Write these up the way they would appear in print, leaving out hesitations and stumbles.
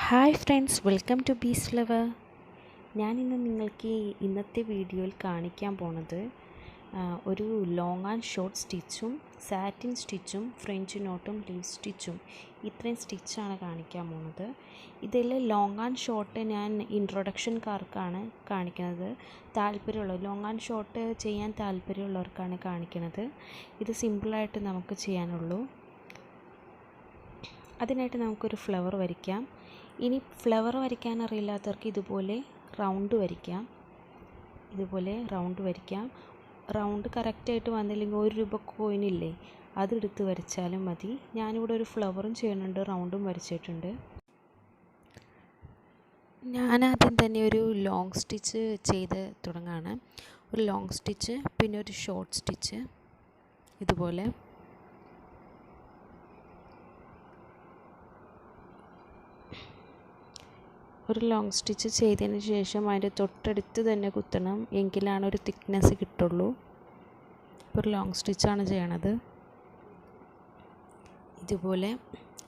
Hi friends, welcome to bees flower. ഞാനിന്ന് നിങ്ങൾക്ക് ഇന്നത്തെ വീഡിയോയിൽ കാണിക്കാൻ പോണത് ഒരു ലോങ് ആൻഡ് ഷോർട്ട് സ്റ്റിച്ചും സാറ്റിൻ സ്റ്റിച്ചും ഫ്രഞ്ച് നോട്ടും ലീവ് സ്റ്റിച്ചും ഇത്രയും സ്റ്റിച്ചാണ് കാണിക്കാൻ പോകുന്നത്. ഇതിൽ ലോങ് ആൻഡ് ഷോർട്ട് ഞാൻ ഇൻട്രൊഡക്ഷൻകാർക്കാണ് കാണിക്കുന്നത്. ലോങ് ആൻഡ് ഷോർട്ട് ചെയ്യാൻ താല്പര്യമുള്ളവർക്കാണ് കാണിക്കുന്നത്. ഇത് സിമ്പിളായിട്ട് നമുക്ക് ചെയ്യാനുള്ളൂ. അതിനായിട്ട് നമുക്കൊരു ഫ്ലവർ വരയ്ക്കാം. ഇനി ഫ്ലവർ വരയ്ക്കാൻ അറിയില്ലാത്തവർക്ക് ഇതുപോലെ റൗണ്ട് വരയ്ക്കാം. റൗണ്ട് കറക്റ്റായിട്ട് വന്നില്ലെങ്കിൽ 1 രൂപ കോയിനില്ലേ, അതെടുത്ത് വരച്ചാലും മതി. ഞാനിവിടെ ഒരു ഫ്ലവറും ചെയ്യുന്നുണ്ട്, റൗണ്ടും വരച്ചിട്ടുണ്ട്. ഞാനാദ്യം തന്നെ ഒരു ലോങ് സ്റ്റിച്ച് ചെയ്ത് തുടങ്ങാണ്. ഒരു ലോങ് സ്റ്റിച്ച്, പിന്നെ ഒരു ഷോർട്ട് സ്റ്റിച്ച്. ഇതുപോലെ ഒരു ലോങ് സ്റ്റിച്ച് ചെയ്തതിന് ശേഷം അതിൻ്റെ തൊട്ടടുത്ത് തന്നെ കുത്തണം, എങ്കിലാണ് ഒരു തിക്നെസ് കിട്ടുള്ളൂ. ഇപ്പോൾ ഒരു ലോങ് സ്റ്റിച്ചാണ് ചെയ്യണത്. ഇതുപോലെ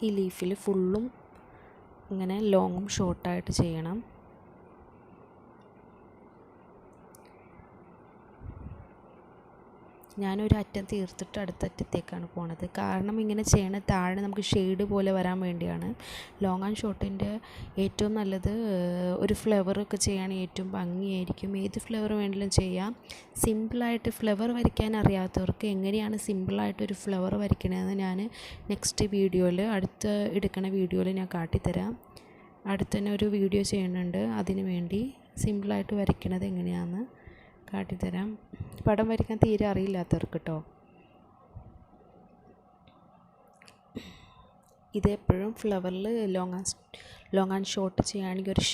ഈ ലീഫിൽ ഫുള്ളും ഇങ്ങനെ ലോങ്ങും ഷോർട്ടായിട്ട് ചെയ്യണം. ഞാനൊരു അറ്റം തീർത്തിട്ട് അടുത്ത അറ്റത്തേക്കാണ് പോണത്. കാരണം ഇങ്ങനെ ചെയ്യണ താഴെ നമുക്ക് ഷെയ്ഡ് പോലെ വരാൻ വേണ്ടിയാണ്. ലോങ് ആൻഡ് ഷോർട്ടിൻ്റെ ഏറ്റവും നല്ലത് ഒരു ഫ്ലവറൊക്കെ ചെയ്യുകയാണെങ്കിൽ ഏറ്റവും ഭംഗിയായിരിക്കും. ഏത് ഫ്ലവർ വേണമെങ്കിലും ചെയ്യാം. സിമ്പിളായിട്ട് ഫ്ലവർ വരയ്ക്കാൻ അറിയാത്തവർക്ക് എങ്ങനെയാണ് സിമ്പിളായിട്ടൊരു ഫ്ലവർ വരയ്ക്കണമെന്ന് ഞാൻ നെക്സ്റ്റ് വീഡിയോയിൽ, എടുക്കണ വീഡിയോയിൽ ഞാൻ കാട്ടിത്തരാം. അടുത്ത് തന്നെ ഒരു വീഡിയോ ചെയ്യുന്നുണ്ട് അതിന് വേണ്ടി. സിമ്പിളായിട്ട് വരയ്ക്കണത് എങ്ങനെയാണെന്ന് കാട്ടിത്തരാം. പടം വരയ്ക്കാൻ തീരെ അറിയില്ലാത്തവർക്ക് കേട്ടോ. ഇതെപ്പോഴും ഫ്ലവറിൽ ലോങ് ആൻഡ് ഷോർട്ട് ചെയ്യുകയാണെങ്കിൽ ഒരു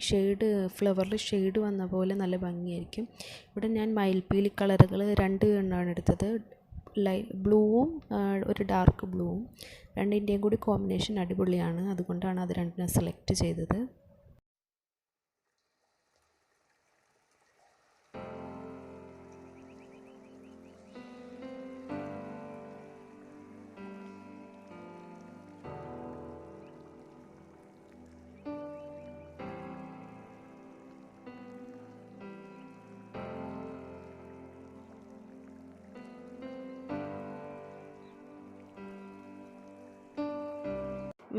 ഷെയ്ഡ് ഫ്ലവറിൽ ഷെയ്ഡ് വന്ന പോലെ നല്ല ഭംഗിയായിരിക്കും. ഇവിടെ ഞാൻ മയിൽപ്പീലി കളറുകൾ 2 എണ്ണമാണ് എടുത്തത്. ബ്ലൂവും ഒരു ഡാർക്ക് ബ്ലൂവും. രണ്ടിൻ്റെയും കൂടി കോമ്പിനേഷൻ അടിപൊളിയാണ്. അതുകൊണ്ടാണ് അത് രണ്ടിനെ സെലക്ട് ചെയ്തത്.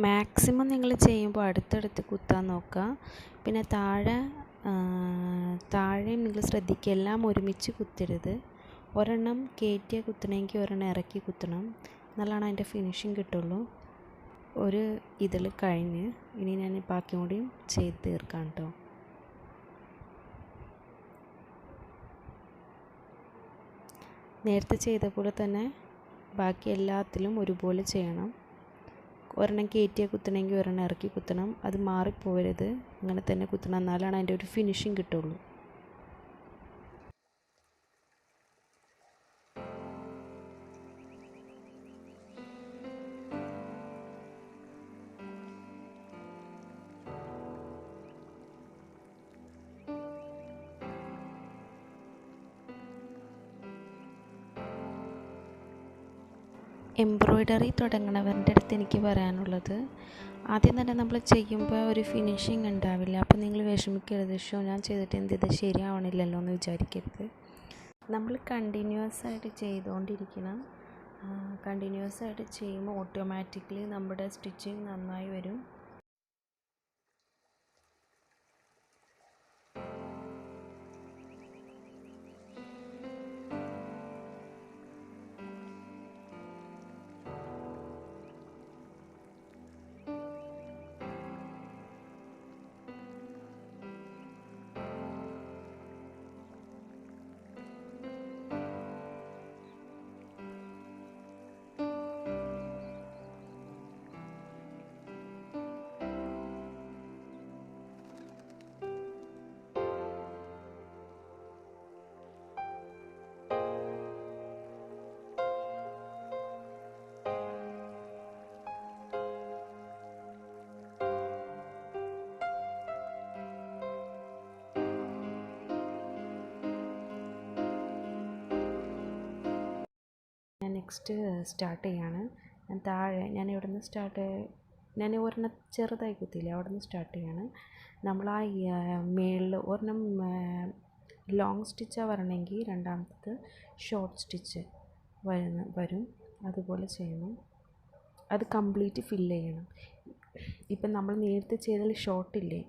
മാക്സിമം നിങ്ങൾ ചെയ്യുമ്പോൾ അടുത്തടുത്ത് കുത്താൻ നോക്കുക. പിന്നെ താഴെയും നിങ്ങൾ ശ്രദ്ധിക്കുക, എല്ലാം ഒരുമിച്ച് കുത്തരുത്. ഒരെണ്ണം കയറ്റിയാൽ കുത്തണമെങ്കിൽ ഒരെണ്ണം ഇറക്കി കുത്തണം, എന്നാലാണ് അതിൻ്റെ ഫിനിഷിങ് കിട്ടുള്ളൂ. ഒരു ഇതിൽ കഴിഞ്ഞ് ഇനി ഞാൻ ബാക്കി കൂടിയും ചെയ്ത് തീർക്കാം കേട്ടോ. നേരത്തെ ചെയ്ത പോലെ തന്നെ ബാക്കി എല്ലാത്തിലും ഒരുപോലെ ചെയ്യണം. ഒരെണ്ണം കയറ്റിയാൽ കുത്തണമെങ്കിൽ ഒരെണ്ണം ഇറക്കി കുത്തണം. അത് മാറിപ്പോവരുത്, അങ്ങനെ തന്നെ കുത്തണം, എന്നാലാണ് അതിൻ്റെ ഒരു ഫിനിഷിങ് കിട്ടുള്ളൂ. എംബ്രോയ്ഡറി തുടങ്ങണവരുടെ അടുത്ത് എനിക്ക് പറയാനുള്ളത്, ആദ്യം തന്നെ നമ്മൾ ചെയ്യുമ്പോൾ ഒരു ഫിനിഷിങ് ഉണ്ടാവില്ല. അപ്പോൾ നിങ്ങൾ വിഷമിക്കരുത്. ഞാൻ ചെയ്തിട്ട് ഇത് ശരിയാവണില്ലല്ലോ എന്ന് വിചാരിക്കരുത്. നമ്മൾ കണ്ടിന്യൂസ് ആയിട്ട് ചെയ്തുകൊണ്ടിരിക്കണം. കണ്ടിന്യൂസ് ആയിട്ട് ചെയ്യുമ്പോൾ ഓട്ടോമാറ്റിക്കലി നമ്മുടെ സ്റ്റിച്ചിങ് നന്നായി വരും. നെക്സ്റ്റ് സ്റ്റാർട്ട് ചെയ്യാണ്. ഞാൻ ഇവിടെ നിന്ന് ഞാൻ ഒരെണ്ണം ചെറുതായി കുത്തിയില്ലേ, അവിടെ നിന്ന് സ്റ്റാർട്ട് ചെയ്യാണ്. നമ്മൾ ആ മേളിൽ ഒരെണ്ണം ലോങ് സ്റ്റിച്ചാണ് വരണമെങ്കിൽ രണ്ടാമത്തത് ഷോർട്ട് സ്റ്റിച്ച് വരും. അതുപോലെ ചെയ്യണം. അത് കംപ്ലീറ്റ് ഫില്ല് ചെയ്യണം. ഇപ്പം നമ്മൾ നേരത്തെ ചെയ്തതിൽ ഷോർട്ടില്ലേ,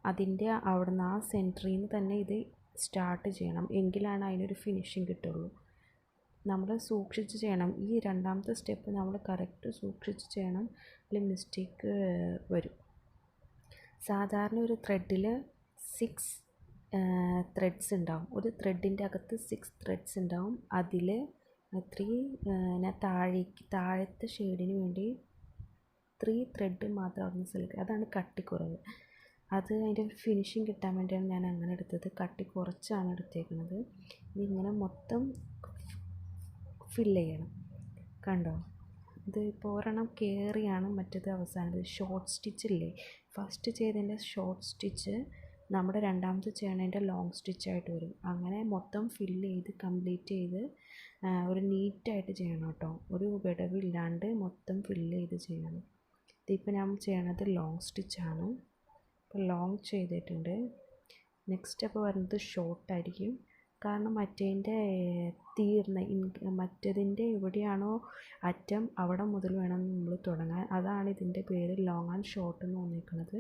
അതിൻ്റെ അവിടെ നിന്ന് ആ സെൻറ്ററിൽ നിന്ന് തന്നെ ഇത് സ്റ്റാർട്ട് ചെയ്യണം. എങ്കിലാണ് അതിനൊരു ഫിനിഷിങ് കിട്ടുള്ളൂ. നമ്മൾ സൂക്ഷിച്ച് ചെയ്യണം. ഈ രണ്ടാമത്തെ സ്റ്റെപ്പ് നമ്മൾ കറക്റ്റ് സൂക്ഷിച്ച് ചെയ്യണം, അല്ലെങ്കിൽ മിസ്റ്റേക്ക് വരും. സാധാരണ ഒരു ത്രെഡിൽ 6 ത്രെഡ്സ് ഉണ്ടാവും. ഒരു ത്രെഡിൻ്റെ അകത്ത് 6 ത്രെഡ്സ് ഉണ്ടാവും. അതിൽ 3 ഞാൻ താഴത്തെ ഷെയ്ഡിന് വേണ്ടി 3 ത്രെഡ് മാത്രം അവിടെ നിന്ന് സെലക്ട്. അതാണ് കട്ടിക്കുറവ്. അത് അതിൻ്റെ ഫിനിഷിങ് കിട്ടാൻ വേണ്ടിയാണ് ഞാൻ അങ്ങനെ എടുത്തത്. കട്ടി കുറച്ചാണ് എടുത്തേക്കുന്നത്. ഇതിങ്ങനെ മൊത്തം ഫില്ല് ചെയ്യണം. കണ്ടോ, ഇത് ഇപ്പോൾ ഒരെണ്ണം കയറിയാണ് മറ്റേത് അവസാനം. ഷോർട്ട് സ്റ്റിച്ചില്ലേ, ഫസ്റ്റ് ചെയ്തതിൻ്റെ ഷോർട്ട് സ്റ്റിച്ച് നമ്മുടെ രണ്ടാമത്തെ ചെയ്യണതിൻ്റെ ലോങ് സ്റ്റിച്ചായിട്ട് വരും. അങ്ങനെ മൊത്തം ഫില്ല് ചെയ്ത് കംപ്ലീറ്റ് ചെയ്ത് ഒരു നീറ്റായിട്ട് ചെയ്യണം കേട്ടോ. ഒരു വിടവില്ലാണ്ട് മൊത്തം ഫില്ല് ചെയ്ത് ചെയ്യണം. ഇതിപ്പോൾ ഞാൻ ചെയ്യണത് ലോങ് സ്റ്റിച്ചാണ്. ഇപ്പോൾ ലോങ് ചെയ്തിട്ടുണ്ട്. നെക്സ്റ്റ് അപ്പോൾ വരുന്നത് ഷോർട്ടായിരിക്കും. കാരണം മറ്റേതിൻ്റെ മറ്റേതിൻ്റെ എവിടെയാണോ അറ്റം അവിടെ മുതൽ വേണം നമ്മൾ തുടങ്ങാൻ. അതാണ് ഇതിൻ്റെ പേര് ലോങ് ആൻഡ് ഷോർട്ട് എന്ന് വന്നിരിക്കുന്നത്.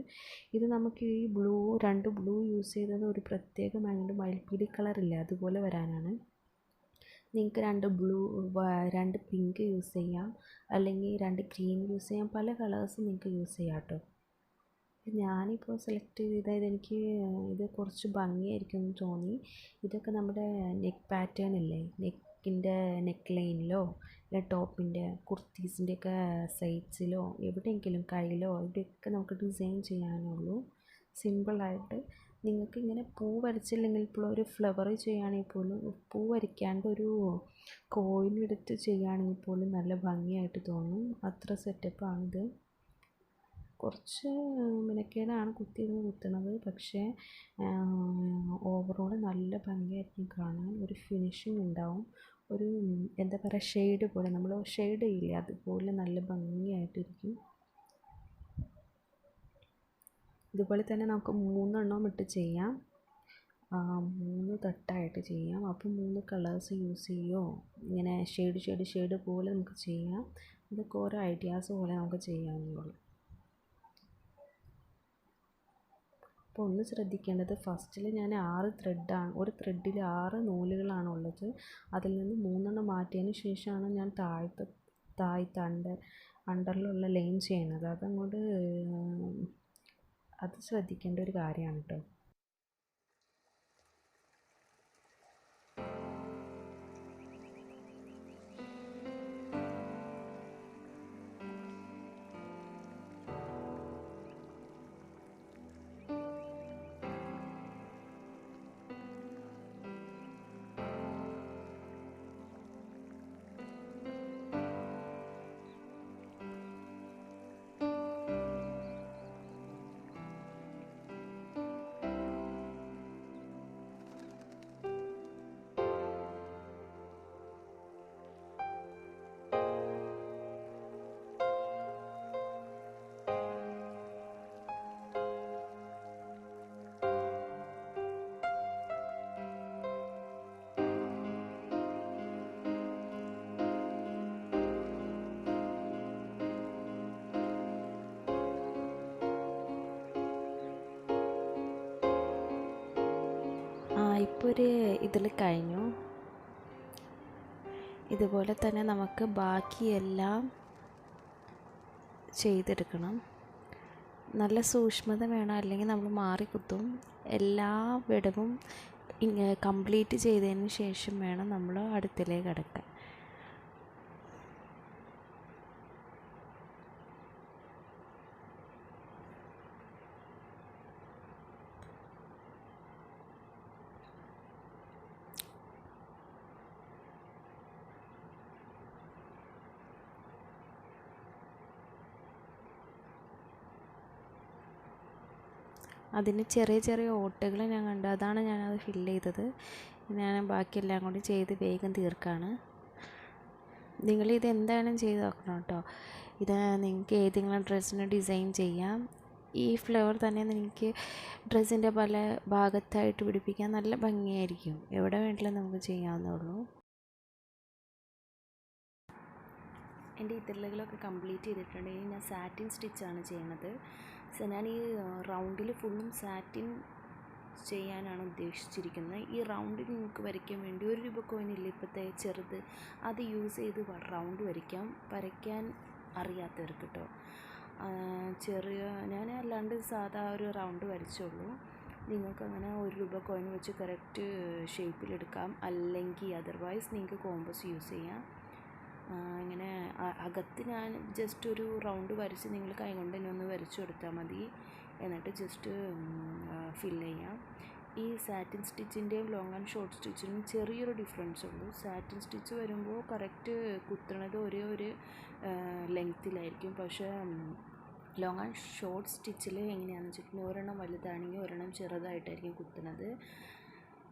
ഇത് നമുക്ക് ഈ രണ്ട് ബ്ലൂ യൂസ് ചെയ്തത് ഒരു പ്രത്യേക മയിൽപ്പീലി കളറില്ല, അതുപോലെ വരാനാണ്. നിങ്ങൾക്ക് 2 പിങ്ക് യൂസ് ചെയ്യാം, അല്ലെങ്കിൽ 2 ഗ്രീൻ യൂസ് ചെയ്യാം. പല കളേഴ്സ് നിങ്ങൾക്ക് യൂസ് ചെയ്യാം കേട്ടോ. ഞാനിപ്പോൾ സെലക്ട് ചെയ്തത് എനിക്ക് ഇത് കുറച്ച് ഭംഗിയായിരിക്കും എന്ന് തോന്നി. ഇതൊക്കെ നമ്മുടെ നെക്ക് പാറ്റേൺ ഇല്ലേ, നെക്ക് ലൈനിലോ അല്ല ടോപ്പിൻ്റെ കുർത്തീസിൻ്റെയൊക്കെ സൈഡ്സിലോ എവിടെയെങ്കിലും കയ്യിലോ ഇവിടെയൊക്കെ നമുക്ക് ഡിസൈൻ ചെയ്യാനുള്ളൂ. സിമ്പിളായിട്ട് നിങ്ങൾക്ക് ഇങ്ങനെ പൂ വരച്ചില്ലെങ്കിൽ ഇപ്പോൾ ഒരു ഫ്ലവർ ചെയ്യുകയാണെങ്കിൽ പോലും, പൂ വരയ്ക്കാണ്ട് ഒരു കോയിൻ എടുത്ത് ചെയ്യുകയാണെങ്കിൽ പോലും നല്ല ഭംഗിയായിട്ട് തോന്നും. അത്ര സെറ്റപ്പാണിത്. കുറച്ച് മെനക്കേടാണ് കുത്തുന്നത്. പക്ഷേ ഓവറോൾ നല്ല ഭംഗിയായിരിക്കും കാണാൻ. ഒരു ഫിനിഷിങ് ഉണ്ടാവും. ഒരു എന്താ പറയുക, ഷെയ്ഡ് പോലെ, നമ്മൾ ഷെയ്ഡ് ചെയ്യില്ലേ, അതുപോലെ നല്ല ഭംഗിയായിട്ടിരിക്കും. ഇതുപോലെ തന്നെ നമുക്ക് 3 എണ്ണം ഇട്ട് ചെയ്യാം. 3 തട്ടായിട്ട് ചെയ്യാം. അപ്പോൾ 3 കളേഴ്സ് യൂസ് ചെയ്യുമോ, ഇങ്ങനെ ഷെയ്ഡ് പോലെ നമുക്ക് ചെയ്യാം. ഇതൊക്കെ ഓരോ ഐഡിയാസ് പോലെ നമുക്ക് ചെയ്യാവുന്നതുള്ളൂ. അപ്പോൾ ഒന്ന് ശ്രദ്ധിക്കേണ്ടത്, ഫസ്റ്റിൽ ഞാൻ 6 ത്രെഡാണ്, ഒരു ത്രെഡിൽ 6 നൂലുകളാണുള്ളത്. അതിൽ നിന്ന് 3 എണ്ണം മാറ്റിയതിന് ശേഷമാണ് ഞാൻ താഴത്തെ അണ്ടറിലുള്ള ലൈൻ ചെയ്യണത്. അതങ്ങോട്ട് അത് ശ്രദ്ധിക്കേണ്ട ഒരു കാര്യമാണ് കേട്ടോ. ഇപ്പോൾ ഒരു ഇതിൽ കഴിഞ്ഞു. ഇതുപോലെ തന്നെ നമുക്ക് ബാക്കിയെല്ലാം ചെയ്തെടുക്കണം. നല്ല സൂക്ഷ്മത വേണം, അല്ലെങ്കിൽ നമ്മൾ മാറിക്കുത്തും. എല്ലാ വിടവും കംപ്ലീറ്റ് ചെയ്തതിന് ശേഷം വേണം നമ്മൾ അടുത്തിലേക്ക് കടക്കാൻ. അതിന് ചെറിയ ഓട്ടകൾ ഞാൻ കണ്ടു. അതാണ് ഞാനത് ഫില്ല് ചെയ്തത്. ഞാൻ ബാക്കിയെല്ലാം കൂടി ചെയ്ത് വേഗം തീർക്കാണ്. നിങ്ങളിത് എന്തായാലും ചെയ്ത് നോക്കണം കേട്ടോ. ഇത് നിങ്ങൾക്ക് ഏതെങ്കിലും ഡ്രസ്സിന് ഡിസൈൻ ചെയ്യാം. ഈ ഫ്ലവർ തന്നെ നിങ്ങൾക്ക് ഡ്രസ്സിൻ്റെ പല ഭാഗത്തായിട്ട് പിടിപ്പിക്കാൻ നല്ല ഭംഗിയായിരിക്കും. എവിടെ വേണമെങ്കിലും നമുക്ക് ചെയ്യാവുന്നതുള്ളൂ. എൻ്റെ ഇതളുകളൊക്കെ കംപ്ലീറ്റ് ചെയ്തിട്ടുണ്ട്. ഇനി ഞാൻ സാറ്റിൻ സ്റ്റിച്ചാണ് ചെയ്യണത്. ഞാൻ ഈ റൗണ്ടിൽ ഫുള്ളും സാറ്റിൻ ചെയ്യാനാണ് ഉദ്ദേശിച്ചിരിക്കുന്നത്. ഈ റൗണ്ട് നിങ്ങൾക്ക് വരയ്ക്കാൻ വേണ്ടി 1 രൂപ കോയിനില്ല ഇപ്പോഴത്തെ ചെറുത്, അത് യൂസ് ചെയ്ത് റൗണ്ട് വരയ്ക്കാൻ അറിയാത്തവർക്ക് കേട്ടോ. ഞാൻ അല്ലാണ്ട് സാധാ ഒരു റൗണ്ട് വരച്ചുള്ളൂ. നിങ്ങൾക്കങ്ങനെ 1 രൂപ കോയിൻ വെച്ച് കറക്റ്റ് ഷേപ്പിലെടുക്കാം. അല്ലെങ്കിൽ അതർവൈസ് നിങ്ങൾക്ക് കോമ്പസ് യൂസ് ചെയ്യാം. ഇങ്ങനെ അകത്ത് ഞാൻ ജസ്റ്റ് ഒരു റൗണ്ട് വരച്ച് നിങ്ങൾ കൈ കൊണ്ട് തന്നെ ഒന്ന് വരച്ചു കൊടുത്താൽ മതി. എന്നിട്ട് ജസ്റ്റ് ഫില്ല് ചെയ്യാം. ഈ സാറ്റിൻ സ്റ്റിച്ചിൻ്റെയും ലോങ് ആൻഡ് ഷോർട്ട് സ്റ്റിച്ചിനും ചെറിയൊരു ഡിഫറൻസ് ഉള്ളൂ. സാറ്റിൻ സ്റ്റിച്ച് വരുമ്പോൾ കറക്റ്റ് കുത്തണത് ഒരേ ഒരു ലെങ്ത്തിലായിരിക്കും. പക്ഷേ ലോങ് ആൻഡ് ഷോർട്ട് സ്റ്റിച്ചിൽ എങ്ങനെയാണെന്ന് വെച്ചിട്ടുണ്ടെങ്കിൽ ഒരെണ്ണം വലുതാണെങ്കിൽ ഒരെണ്ണം ചെറുതായിട്ടായിരിക്കും കുത്തുന്നത്.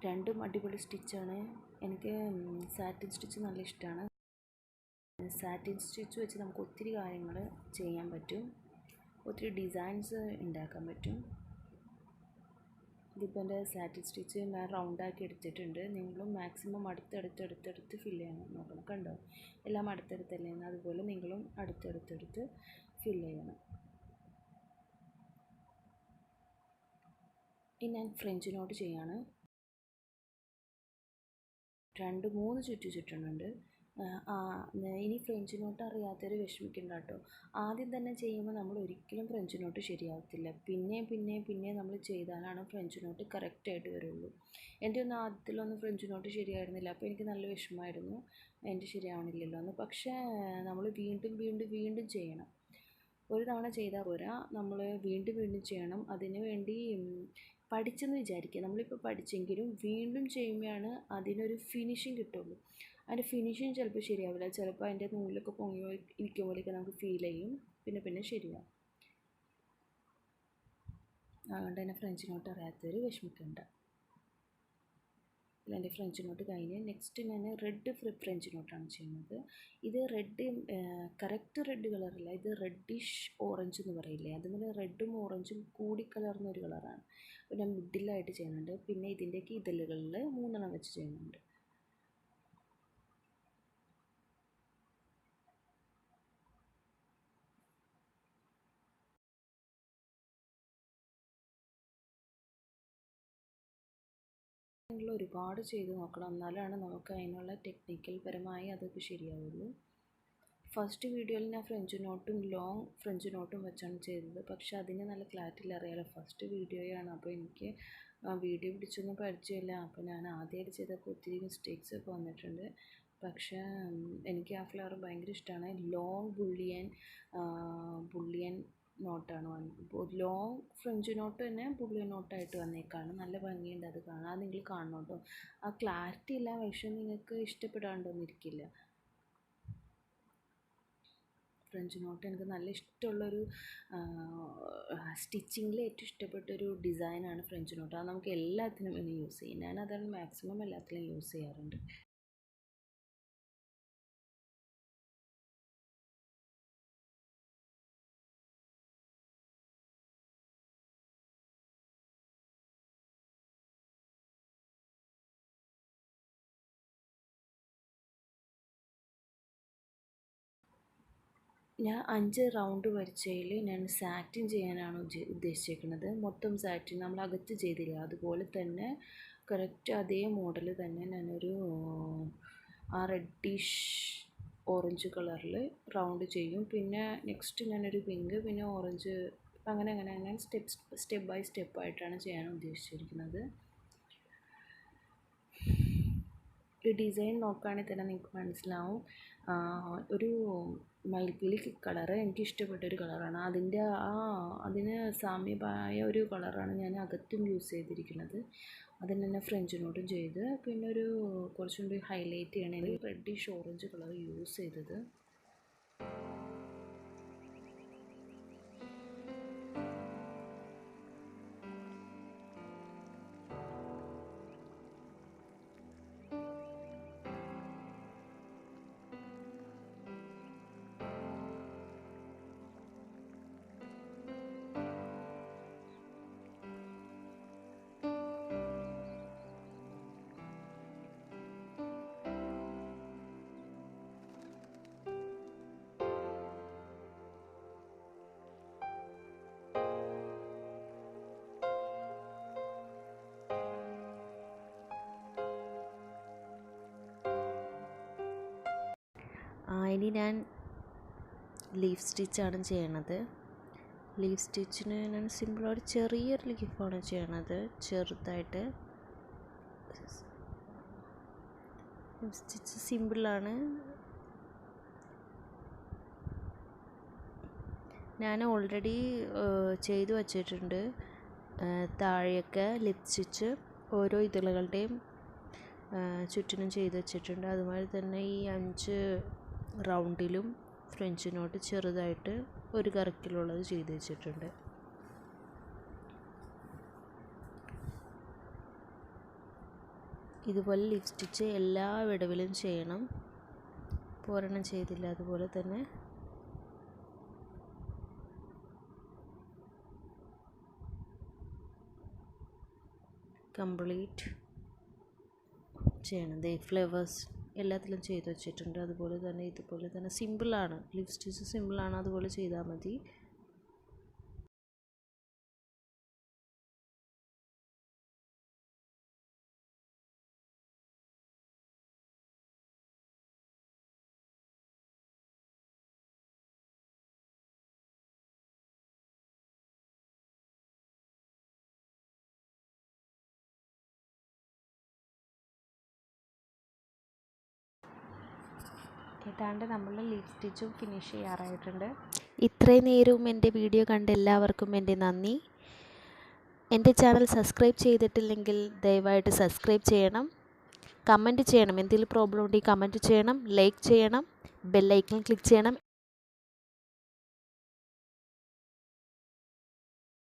രണ്ടും അടിപൊളി സ്റ്റിച്ചാണ്. എനിക്ക് സാറ്റിൻ സ്റ്റിച്ച് നല്ല ഇഷ്ടമാണ്. സാറ്റിൻ സ്റ്റിച്ച് വെച്ച് നമുക്ക് ഒത്തിരി കാര്യങ്ങൾ ചെയ്യാൻ പറ്റും, ഒത്തിരി ഡിസൈൻസ് ഉണ്ടാക്കാൻ പറ്റും. ഇതിപ്പോൾ എൻ്റെ സാറ്റിൻ സ്റ്റിച്ച് ഞാൻ റൗണ്ടാക്കി എടുത്തിട്ടുണ്ട്. നിങ്ങളും മാക്സിമം അടുത്തടുത്ത് ഫില്ല് ചെയ്യാൻ നോക്കണം. കണ്ടോ, എല്ലാം അടുത്തടുത്തല്ലേ, അതുപോലെ നിങ്ങളും അടുത്തടുത്ത് ഫില്ല് ചെയ്യണം. ഇനി ഞാൻ ഫ്രഞ്ച് നോട്ട് ചെയ്യാണ്. 2-3 ചുറ്റുന്നുണ്ട്. ഇനി ഫ്രഞ്ച് നോട്ട് അറിയാത്തവർ വിഷമിക്കണ്ട കേട്ടോ. ആദ്യം തന്നെ ചെയ്യുമ്പോൾ നമ്മൾ ഒരിക്കലും ഫ്രഞ്ച് നോട്ട് ശരിയാവത്തില്ല. പിന്നെ നമ്മൾ ചെയ്താലാണ് ഫ്രഞ്ച് നോട്ട് കറക്റ്റായിട്ട് വരുള്ളൂ. എൻ്റെ ആദ്യത്തിലൊന്നും ഫ്രഞ്ച് നോട്ട് ശരിയായിരുന്നില്ല. അപ്പോൾ എനിക്ക് നല്ല വിഷമമായിരുന്നു, എൻ്റെ ശരിയാവണില്ലല്ലോ എന്ന്. പക്ഷേ നമ്മൾ വീണ്ടും ചെയ്യണം. ഒരു തവണ ചെയ്താൽ പോരാ, നമ്മൾ വീണ്ടും ചെയ്യണം. അതിന് വേണ്ടി പഠിച്ചെന്ന് വിചാരിക്കുക. നമ്മളിപ്പോൾ പഠിച്ചെങ്കിലും വീണ്ടും ചെയ്യുമ്പോഴാണ് അതിനൊരു ഫിനിഷിങ് കിട്ടുള്ളൂ. അതിൻ്റെ ഫിനിഷിങ് ചിലപ്പോൾ ശരിയാവില്ല. ചിലപ്പോൾ അതിൻ്റെ നൂലൊക്കെ പൊങ്ങി ഇരിക്കും പോലെയൊക്കെ നമുക്ക് ഫീൽ ചെയ്യും. പിന്നെ ശരിയാവും. അതുകൊണ്ട് തന്നെ ഫ്രഞ്ച് നോട്ട് അറിയാത്തവർ വിഷമിക്കണ്ട. എൻ്റെ ഫ്രഞ്ച് നോട്ട് കഴിഞ്ഞ് നെക്സ്റ്റ് ഞാൻ റെഡ് ഫ്രഞ്ച് നോട്ടാണ് ചെയ്യുന്നത്. ഇത് റെഡ് കറക്റ്റ് റെഡ് കളറല്ല, ഇത് റെഡിഷ് ഓറഞ്ച് എന്ന് പറയില്ലേ, അതുപോലെ റെഡും ഓറഞ്ചും കൂടി കലർന്ന ഒരു കളറാണ്. അപ്പോൾ ഞാൻ മിഡിലായിട്ട് ചെയ്യുന്നുണ്ട്. പിന്നെ ഇതിൻ്റെയൊക്കെ ഇതളുകളിൽ 3 വെച്ച് ചെയ്യുന്നുണ്ട്. നിങ്ങൾ ഒരുപാട് ചെയ്ത് നോക്കണം, എന്നാലാണ് നമുക്ക് അതിനുള്ള ടെക്നിക്കൽ പരമായി അതൊക്കെ ശരിയാവുള്ളൂ. ഫസ്റ്റ് വീഡിയോയിൽ ഞാൻ ഫ്രഞ്ച് നോട്ടും ലോങ് ഫ്രഞ്ച് നോട്ടും വെച്ചാണ് ചെയ്തത്. പക്ഷേ അതിന് നല്ല ക്ലാരിറ്റിയിൽ അറിയാലോ, ഫസ്റ്റ് വീഡിയോയാണ്. അപ്പോൾ എനിക്ക് വീഡിയോ പിടിച്ചൊന്നും പരിചയമില്ല. അപ്പോൾ ഞാൻ ആദ്യമായിട്ട് ചെയ്തപ്പോൾ ഒത്തിരി മിസ്റ്റേക്സ് ഒക്കെ വന്നിട്ടുണ്ട്. പക്ഷേ എനിക്ക് ആ ഫ്ലവർ ഭയങ്കര ഇഷ്ടമാണ്. ലോങ് ബുള്ളിയൻ നോട്ടാണ് വന്നത്. ഇപ്പോൾ ലോങ് ഫ്രഞ്ച് നോട്ട് തന്നെ ബുള്ളിയൻ നോട്ടായിട്ട് വന്നേക്കാണ്. നല്ല ഭംഗിയുണ്ട് അത് കാണാൻ. അത് നിങ്ങൾ കാണണം കേട്ടോ. ആ ക്ലാരിറ്റി ഇല്ല, പക്ഷേ നിങ്ങൾക്ക് ഇഷ്ടപ്പെടാണ്ടൊന്നിരിക്കില്ല. ഫ്രഞ്ച് നോട്ട് എനിക്ക് നല്ല ഇഷ്ടമുള്ളൊരു സ്റ്റിച്ചിങ്ങിൽ ഏറ്റവും ഇഷ്ടപ്പെട്ടൊരു ഡിസൈനാണ് ഫ്രഞ്ച് നോട്ട്. അത് നമുക്ക് എല്ലാത്തിനും വേണ്ടി യൂസ് ചെയ്യും. ഞാനതാണ് മാക്സിമം എല്ലാത്തിലും യൂസ് ചെയ്യാറുണ്ട്. ഞാൻ 5 റൗണ്ട് വരച്ചതിൽ ഞാൻ സാറ്റിൻ ചെയ്യാനാണ് ഉദ്ദേശിച്ചിരിക്കുന്നത്. മൊത്തം സാറ്റിൻ നമ്മൾ അകത്ത് ചെയ്തില്ല, അതുപോലെ തന്നെ കറക്റ്റ് അതേ മോഡൽ തന്നെ ഞാനൊരു റെഡിഷ് ഓറഞ്ച് കളറിൽ റൗണ്ട് ചെയ്യും. പിന്നെ നെക്സ്റ്റ് ഞാനൊരു പിങ്ക്, പിന്നെ ഓറഞ്ച്, അങ്ങനെ സ്റ്റെപ്പ് ബൈ സ്റ്റെപ്പായിട്ടാണ് ചെയ്യാൻ ഉദ്ദേശിച്ചിരിക്കുന്നത്. ഈ ഡിസൈൻ നോക്കുകയാണെങ്കിൽ തന്നെ നിങ്ങൾക്ക് മനസ്സിലാവും. ഒരു മയിൽപ്പീലി കളറ് എനിക്കിഷ്ടപ്പെട്ടൊരു കളറാണ്. അതിന് സാമ്യമായ ഒരു കളറാണ് ഞാൻ അകത്തും യൂസ് ചെയ്തിരിക്കുന്നത്. അതിന് തന്നെ ഫ്രഞ്ച് നോട്ടും ചെയ്ത്, പിന്നെ കുറച്ചും കൂടി ഹൈലൈറ്റ് ചെയ്യണമെങ്കിൽ റെഡിഷ് ഓറഞ്ച് കളർ യൂസ് ചെയ്തത്. ഇനി ഞാൻ ലീഫ് സ്റ്റിച്ചാണ് ചെയ്യണത്. ലീഫ് സ്റ്റിച്ചിന് ഞാൻ സിമ്പിളായിട്ട് ചെറിയൊരു ലീഫാണ് ചെയ്യണത്, ചെറുതായിട്ട്. ലീഫ് സ്റ്റിച്ച് സിമ്പിളാണ്. ഞാൻ ഓൾറെഡി ചെയ്തു വച്ചിട്ടുണ്ട്. താഴെയൊക്കെ ലിപ്പ് സ്റ്റിച്ച് ഓരോ ഇതളുകളുടെയും ചുറ്റിനും ചെയ്ത് വെച്ചിട്ടുണ്ട്. അതുപോലെ തന്നെ ഈ 5 റൗണ്ടിലും ഫ്രഞ്ച് നോട്ട് ചെറുതായിട്ട് ഒരു കറക്കിലുള്ളത് ചെയ്ത് വെച്ചിട്ടുണ്ട്. ഇതുപോലെ ലിപ്പ് സ്റ്റിച്ച് എല്ലാ വിടവിലും ചെയ്യണം. ഒരെണ്ണം ചെയ്തില്ല, അതുപോലെ തന്നെ കംപ്ലീറ്റ് ചെയ്യണം. ഫ്ലവേഴ്സ് എല്ലാത്തിലും ചെയ്ത് വെച്ചിട്ടുണ്ട്. അതുപോലെ തന്നെ ഇതുപോലെ തന്നെ സിമ്പിളാണ്, ലിപ്പ് സ്റ്റിച്ച് സിമ്പിളാണ്, അതുപോലെ ചെയ്താൽ മതി. ഏതാണ്ട് നമ്മൾ ലീഫ് സ്റ്റിച്ചും ഫിനിഷ് ചെയ്യാറായിട്ടുണ്ട്. ഇത്രയും നേരവും എൻ്റെ വീഡിയോ കണ്ട എല്ലാവർക്കും എൻ്റെ നന്ദി. എൻ്റെ ചാനൽ സബ്സ്ക്രൈബ് ചെയ്തിട്ടില്ലെങ്കിൽ ദയവായിട്ട് സബ്സ്ക്രൈബ് ചെയ്യണം. കമൻറ്റ് ചെയ്യണം, എന്തെങ്കിലും പ്രോബ്ലം ഉണ്ടെങ്കിൽ കമൻറ്റ് ചെയ്യണം, ലൈക്ക് ചെയ്യണം, ബെൽ ഐക്കൺ ക്ലിക്ക് ചെയ്യണം.